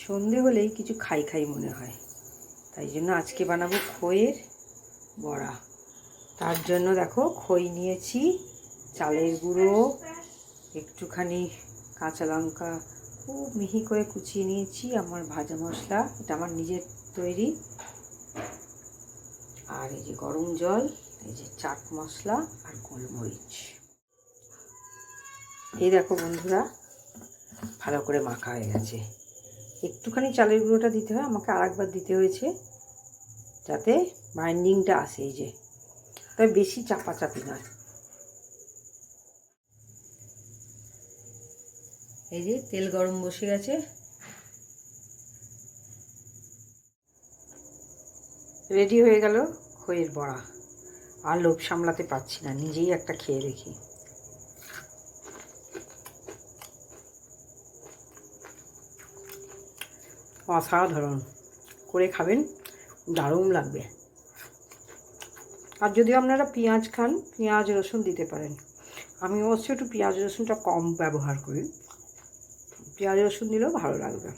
সন্ধে হলেই কিছু খাই খাই মনে হয়, তাই জন্য আজকে বানাবো খইয়ের বড়া। তার জন্য দেখো খই নিয়েছি, চালের গুঁড়ো, একটুখানি কাঁচা লঙ্কা খুব মিহি করে কুচিয়ে নিয়েছি, আমার ভাজা মশলা, এটা আমার নিজের তৈরি, আর এই যে গরম জল, এই যে চাট মশলা আর গোলমরিচ। এই দেখো বন্ধুরা, ভালো করে মাখা হয়ে গেছে। একটুখানি চালের গুঁড়োটা দিতে হয়, আমাকে আরেকবার দিতে হয়েছে যাতে বাইন্ডিংটা আসে, এই যে, তাই বেশি চাপাচাপি নয়। এই যে তেল গরম বসে গেছে, রেডি হয়ে গেল খইয়ের বড়া। আর লোভ সামলাতে পারছি না, নিজেই একটা খেয়ে দেখি। অসাধারণ, করে খাবেন, দারুণ লাগবে। আর যদি আপনারা পেঁয়াজ খান, পেঁয়াজ রসুন দিতে পারেন। আমি অবশ্য একটু পেঁয়াজ রসুনটা কম ব্যবহার করি, পেঁয়াজ রসুন দিলেও ভালো লাগবে।